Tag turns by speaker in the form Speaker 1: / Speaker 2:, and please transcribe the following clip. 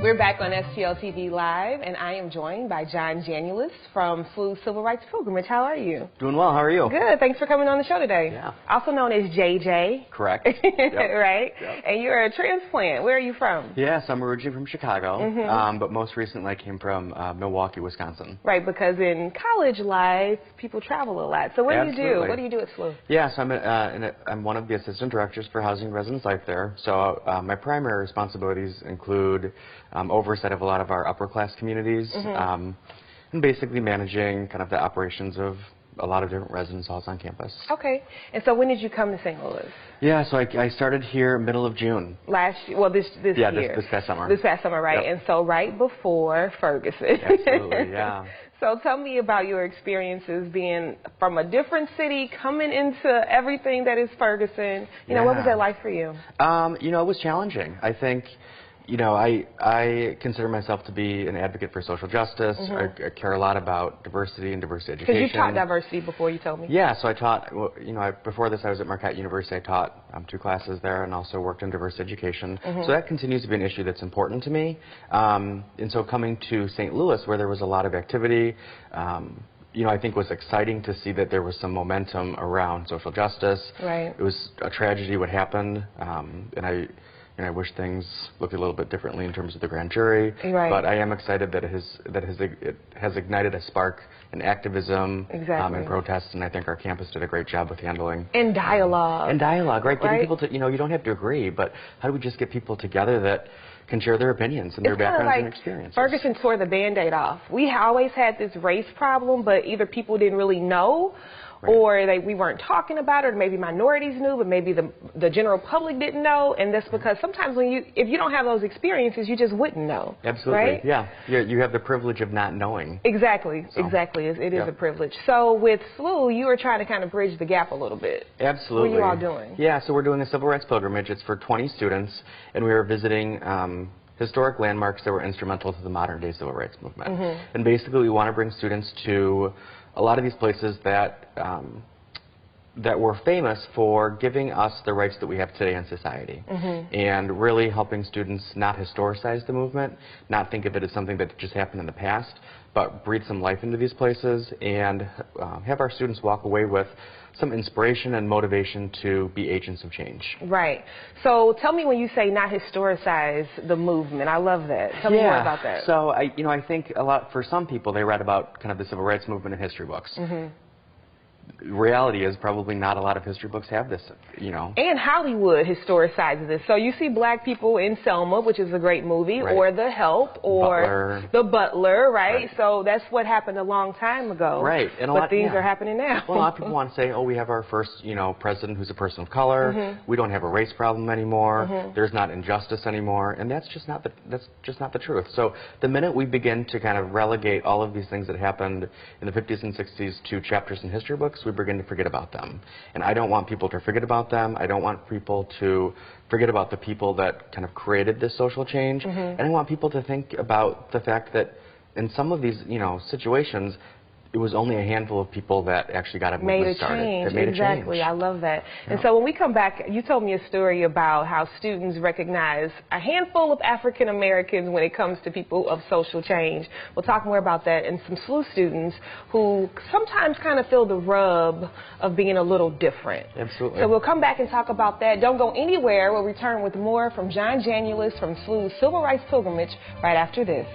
Speaker 1: We're back on STL TV Live, and I am joined by John Janulis from SLU Civil Rights Pilgrimage. How are you?
Speaker 2: Doing well. How are you?
Speaker 1: Good. Thanks for coming on the show today.
Speaker 2: Yeah.
Speaker 1: Also known as JJ.
Speaker 2: Correct. Yep.
Speaker 1: Right?
Speaker 2: Yep.
Speaker 1: And you're a transplant. Where are you from?
Speaker 2: Yes, I'm originally from Chicago, but most recently I came from Milwaukee, Wisconsin.
Speaker 1: Right, because in college life, people travel a lot. So what do you do? What do you do at SLU?
Speaker 2: Yeah, so I'm one of the assistant directors for Housing and Residence Life there. So my primary responsibilities include oversight of a lot of our upper class communities, and basically managing kind of the operations of a lot of different residence halls on campus.
Speaker 1: Okay. And so when did you come to St. Louis?
Speaker 2: Yeah, so I started here middle of June.
Speaker 1: Last year, well, this year.
Speaker 2: Yeah, this past summer.
Speaker 1: This past summer, right. Yep. And so right before Ferguson.
Speaker 2: Absolutely, yeah.
Speaker 1: So tell me about your experiences being from a different city, coming into everything that is Ferguson. You know, what was that like for you?
Speaker 2: You know, it was challenging. I think, you know, I consider myself to be an advocate for social justice. I care a lot about diversity and diversity education.
Speaker 1: Because you taught diversity before, you told me.
Speaker 2: Yeah, so I taught, you know, before this I was at Marquette University. I taught 2 classes there and also worked in diversity education. So that continues to be an issue that's important to me. And so coming to St. Louis, where there was a lot of activity, you know, I think it was exciting to see that there was some momentum around social justice. Right. It was a tragedy what happened, and I wish things looked a little bit differently in terms of the grand jury. Right. But I am excited that it has ignited a spark in activism and protests, and I think our campus did a great job with handling. And dialogue. And dialogue, right? Getting people to, you know, you don't have to agree, but how do we just get people together that can share their opinions and their backgrounds and experiences? Ferguson
Speaker 1: tore the Band-Aid off. We always had this race problem, but either people didn't really know, or we weren't talking about it, or maybe minorities knew, but maybe the general public didn't know. And that's because sometimes if you don't have those experiences, you just wouldn't know.
Speaker 2: Absolutely,
Speaker 1: right?
Speaker 2: Yeah. You have the privilege of not knowing.
Speaker 1: Exactly, exactly. It is a privilege. So with SLU, you were trying to kind of bridge the gap a little bit.
Speaker 2: Absolutely.
Speaker 1: What are you all doing?
Speaker 2: Yeah, so we're doing a civil rights pilgrimage. It's for 20 students, and we are visiting historic landmarks that were instrumental to the modern day civil rights movement. And basically we want to bring students to a lot of these places that that were famous for giving us the rights that we have today in society, and really helping students not historicize the movement, not think of it as something that just happened in the past, but breathe some life into these places and have our students walk away with some inspiration and motivation to be agents of change. Right.
Speaker 1: So tell me when you say not historicize the movement. I love that. Tell me more about that.
Speaker 2: So I think a lot, for some people, they read about kind of the civil rights movement in history books. Reality is probably not a lot of history books have this, you know. And
Speaker 1: Hollywood historicizes this. So you see black people in Selma, which is a great movie, or The Help, or The Butler, right? So that's what happened a long time ago.
Speaker 2: Right. And
Speaker 1: but things are happening now.
Speaker 2: Well, a lot of people want to say, oh, we have our first, you know, president who's a person of color. We don't have a race problem anymore. There's not injustice anymore. And that's just not the truth. So the minute we begin to kind of relegate all of these things that happened in the 50s and 60s to chapters in history books, we begin to forget about them. And I don't want people to forget about them. I don't want people to forget about the people that kind of created this social change. And I want people to think about the fact that in some of these, you know, situations, it was only a handful of people that actually got a movement started. Made a change.
Speaker 1: Exactly. I love that. And so when we come back, you told me a story about how students recognize a handful of African Americans when it comes to people of social change. We'll talk more about that, and some SLU students who sometimes kind of feel the rub of being a little different.
Speaker 2: Absolutely.
Speaker 1: So we'll come back and talk about that. Don't go anywhere. We'll return with more from John Janulis from SLU's Civil Rights Pilgrimage right after this.